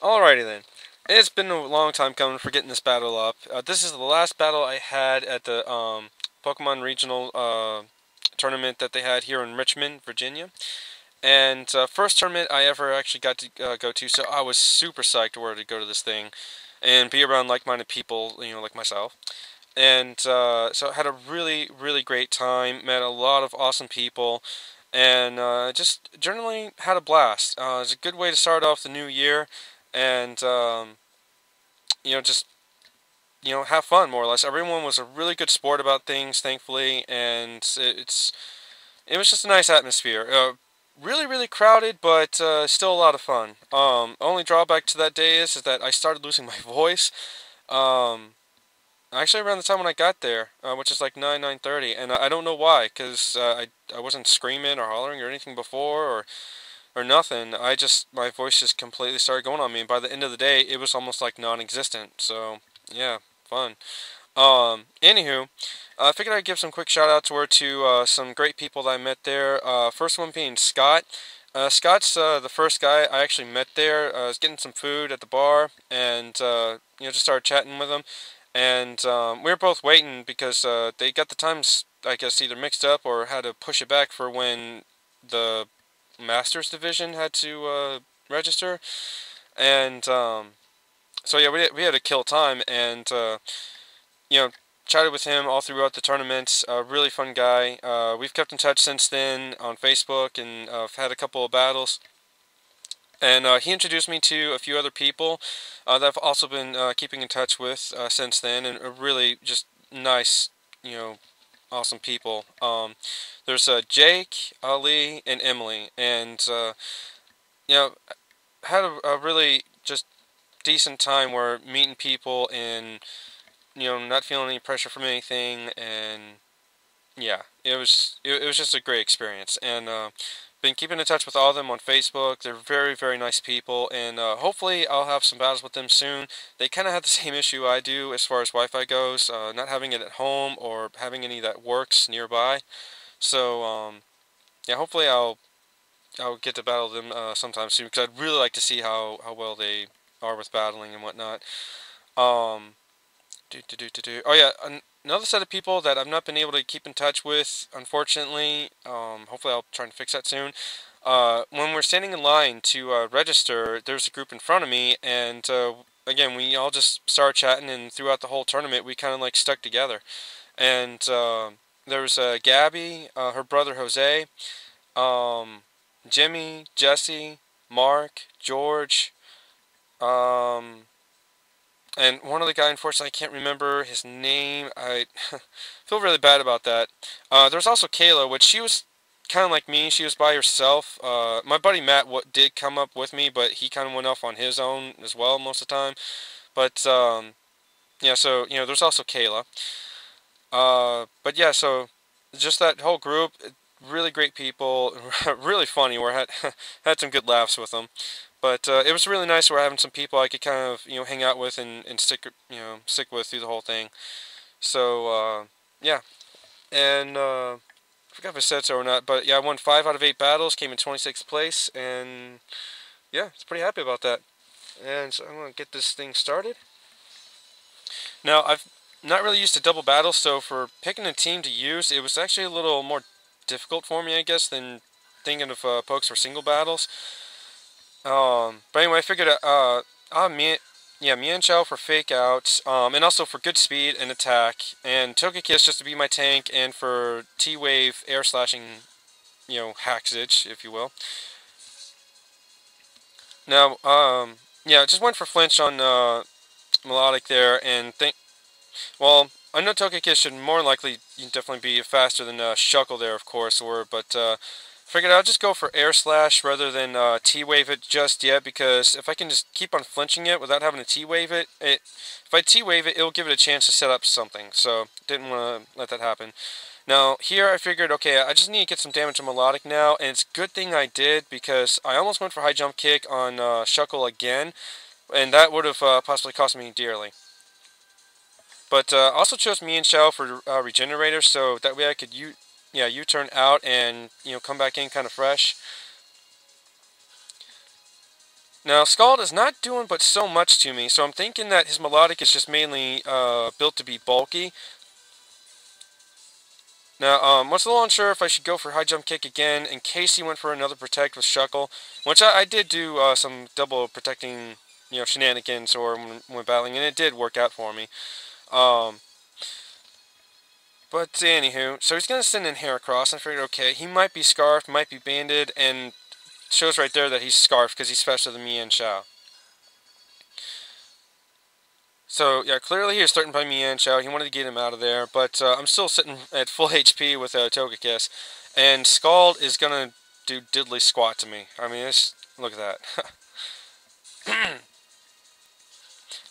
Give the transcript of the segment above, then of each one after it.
Alrighty then. It's been a long time coming for getting this battle up. This is the last battle I had at the Pokemon Regional tournament that they had here in Richmond, Virginia. And first tournament I ever actually got to go to, so I was super psyched to go to this thing and be around like-minded people, like myself. And so I had a really, really great time, met a lot of awesome people, and just generally had a blast. It's a good way to start off the new year, and just have fun more or less. Everyone was a really good sport about things, thankfully, and it was just a nice atmosphere. Really, really crowded, but still a lot of fun. Only drawback to that day is that I started losing my voice. Um, Actually, around the time when I got there, which is like 9:30, and I don't know why, because I wasn't screaming or hollering or anything before, or nothing. My voice just completely started going on me, and by the end of the day, it was almost like non-existent. So, yeah, fun. Anywho, I figured I'd give some quick shout outs to some great people that I met there. First one being Scott. Scott's the first guy I actually met there. I was getting some food at the bar, and just started chatting with him. And we were both waiting because they got the times, I guess, either mixed up or had to push it back for when the Masters division had to register. And so yeah, we had to kill time, and you know, chatted with him all throughout the tournament. Really fun guy. We've kept in touch since then on Facebook, and I've had a couple of battles. And he introduced me to a few other people that I've also been keeping in touch with since then, and are really just nice, awesome people. There's Jake, Ali, and Emily, and you know, had a really just decent time where meeting people and not feeling any pressure from anything, and yeah, it was just a great experience, and been keeping in touch with all of them on Facebook. They're very, very nice people, and hopefully I'll have some battles with them soon. They kind of have the same issue I do as far as Wi-Fi goes, not having it at home or having any that works nearby. So yeah, hopefully I'll get to battle them sometime soon, because I'd really like to see how well they are with battling and whatnot. Um, Oh yeah, another set of people that I've not been able to keep in touch with, unfortunately. Hopefully I'll try and fix that soon. When we're standing in line to register, there's a group in front of me, and again, we all just started chatting, and throughout the whole tournament, we kind of like stuck together. And there was Gabby, her brother Jose, um, Jimmy, Jesse, Mark, George, um, and one other guy, unfortunately, I can't remember his name. I feel really bad about that. There was also Kayla, which she was kind of like me. She was by herself. My buddy Matt did come up with me, but he kind of went off on his own as well most of the time. But yeah, so there's also Kayla. But yeah, so just that whole group, really great people, really funny. We had had some good laughs with them. But it was really nice. We're having some people I could kind of hang out with and stick with through the whole thing. So yeah, and I forgot if I said so or not, but yeah, I won 5 out of 8 battles, came in 26th place, and yeah, it's pretty happy about that. And so I'm gonna get this thing started. Now I've not really used a double battle, so for picking a team to use, it was actually a little more difficult for me, I guess, than thinking of pokes for single battles. But anyway, I figured me and Chow for fake out, and also for good speed and attack, and Togekiss just to be my tank, and for T-Wave air slashing, hacksage, if you will. Now, yeah, just went for flinch on Melodic there, and well, I know Togekiss should more likely definitely be faster than Shuckle there, of course, but figured I'll just go for Air Slash rather than T-Wave it just yet, because if I can just keep on flinching it without having to T-Wave if I T-Wave it, it'll give it a chance to set up something, so didn't want to let that happen. Now, here I figured, okay, I just need to get some damage on Melodic now, and it's a good thing I did, because I almost went for High Jump Kick on Shuckle again, and that would have possibly cost me dearly. But also chose me and Shao for Regenerator, so that way I could U-turn out and come back in kind of fresh. Now, Scald is not doing but so much to me, so I'm thinking that his melodic is just mainly built to be bulky. Now, was a little unsure if I should go for high jump kick again in case he went for another protect with Shuckle, which I did do some double protecting, shenanigans or when battling, and it did work out for me. Um, but anywho, so he's gonna send in Heracross, and I figured, okay, he might be scarfed, might be banded, and shows right there that he's scarfed because he's faster than me and Shao. So, yeah, clearly he was threatened by Mian Chao. He wanted to get him out of there, but I'm still sitting at full HP with Togekiss, and Scald is going to do diddly squat to me. I mean, look at that.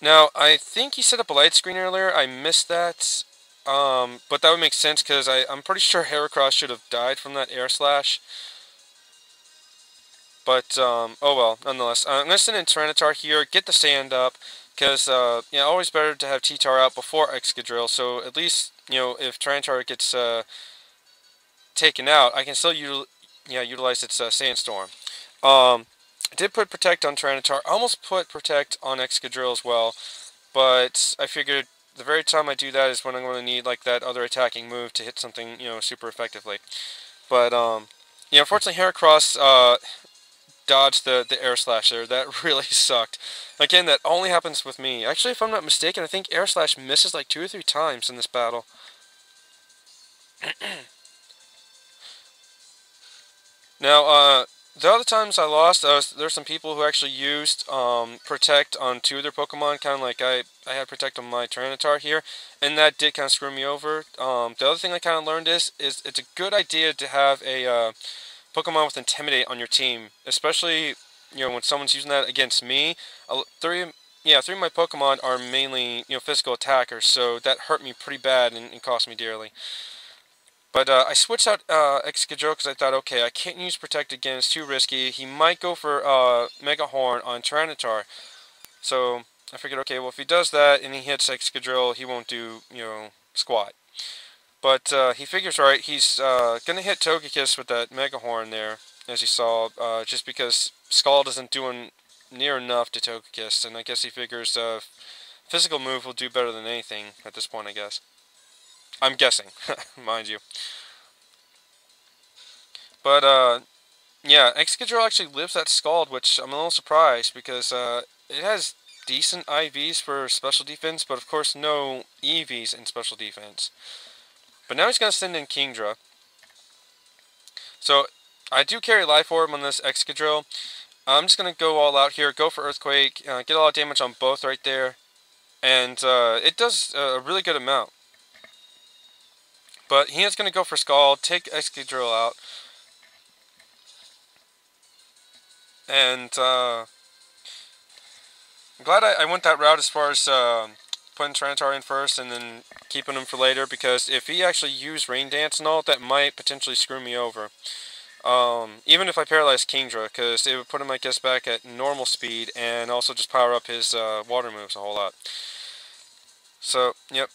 Now, I think he set up a light screen earlier. I missed that, but that would make sense because I'm pretty sure Heracross should have died from that air slash. But, oh well, nonetheless. I'm going to send in Tyranitar here, get the sand up, because, always better to have T-Tar out before Excadrill, so at least, if Tyranitar gets taken out, I can still utilize its Sandstorm. I did put Protect on Tyranitar, almost put Protect on Excadrill as well, but I figured the very time I do that is when I'm going to need, like, that other attacking move to hit something, super effectively. But, unfortunately, Heracross, dodged the air slash there. That really sucked. Again, that only happens with me. Actually, if I'm not mistaken, I think air slash misses like 2 or 3 times in this battle. Now, the other times I lost, there's some people who actually used Protect on 2 of their Pokemon, kind of like I had Protect on my Tyranitar here, and that did kind of screw me over. The other thing I kind of learned is it's a good idea to have a Pokemon with Intimidate on your team, especially when someone's using that against me. Three of my Pokemon are mainly physical attackers, so that hurt me pretty bad and cost me dearly. But I switched out Excadrill because I thought, okay, I can't use Protect again, it's too risky. He might go for Mega Horn on Tyranitar, so I figured, okay, well if he does that and he hits Excadrill, he won't do squat. But he figures right. He's going to hit Togekiss with that Mega Horn there, as you saw, just because Scald isn't doing near enough to Togekiss, and I guess he figures physical move will do better than anything at this point, I guess. I'm guessing, mind you. But, yeah, Excadrill actually lives that Scald, which I'm a little surprised, because it has decent IVs for special defense, but of course no EVs in special defense. But now he's going to send in Kingdra. So, I do carry Life Orb on this Excadrill. I'm just going to go all out here, go for Earthquake, get a lot of damage on both right there. And it does a really good amount. But he is going to go for Scald, take Excadrill out. And I'm glad I went that route as far as putting Tyranitar in first and then keeping him for later, because if he actually used Rain Dance and all, that might potentially screw me over. Even if I paralyze Kingdra, because it would put him, I guess, back at normal speed and also just power up his water moves a whole lot. So, yep.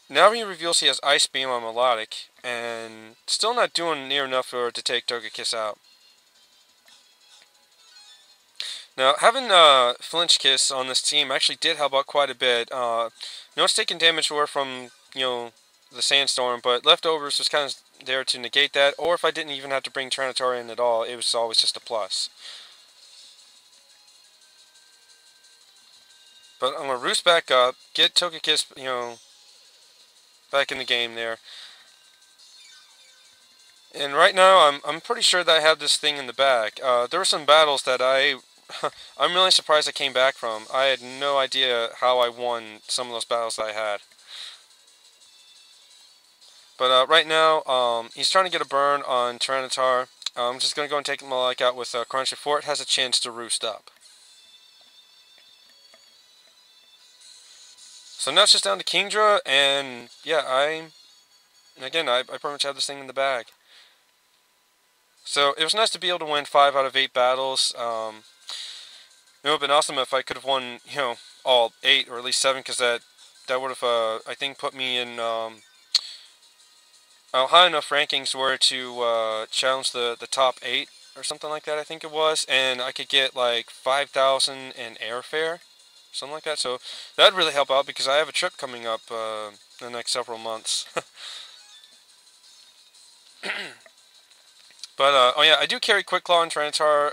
Now he reveals he has Ice Beam on Melodic, and still not doing near enough for it to take Togekiss out. Now, having Flinch Kiss on this team actually did help out quite a bit. No one's taking damage were from, the Sandstorm, but Leftovers was kind of there to negate that, or if I didn't even have to bring Tyranitar in at all, it was always just a plus. But I'm going to roost back up, get Togekiss, back in the game there. And right now, I'm pretty sure that I have this thing in the bag. There were some battles that I'm really surprised I came back from. I had no idea how I won some of those battles that I had. But right now, he's trying to get a burn on Tyranitar. I'm just going to go and take Melodic out with Crunch before it has a chance to roost up. So now it's just down to Kingdra, and yeah, I pretty much have this thing in the bag. So it was nice to be able to win 5 out of 8 battles. It would have been awesome if I could have won, all 8 or at least 7, because that would have, I think, put me in high enough rankings where to challenge the top 8 or something like that, I think it was, and I could get like 5,000 in airfare, something like that. So that'd really help out because I have a trip coming up in the next several months. But oh yeah, I do carry Quick Claw and Tranitar.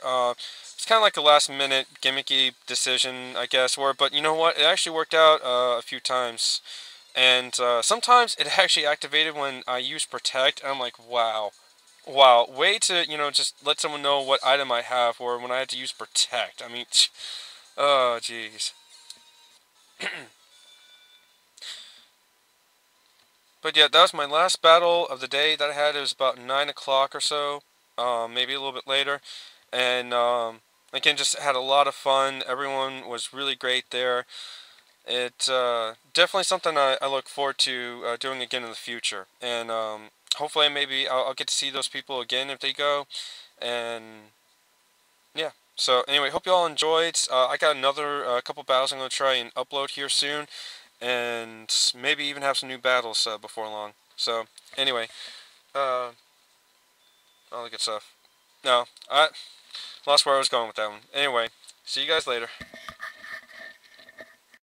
It's kind of like a last minute gimmicky decision, I guess. But you know what? It actually worked out a few times, and sometimes it actually activated when I used Protect. And I'm like, wow, wow, way to just let someone know what item I have, or when I had to use Protect. I mean, oh jeez. But yeah, that was my last battle of the day that I had. It was about 9 o'clock or so, maybe a little bit later. And again, just had a lot of fun. Everyone was really great there. It's definitely something I look forward to doing again in the future. And hopefully maybe I'll get to see those people again if they go. And yeah. So anyway, hope you all enjoyed. I got another couple battles I'm going to try and upload here soon. And maybe even have some new battles before long. So anyway, uh, all the good stuff. No, I lost where I was going with that one. Anyway, see you guys later.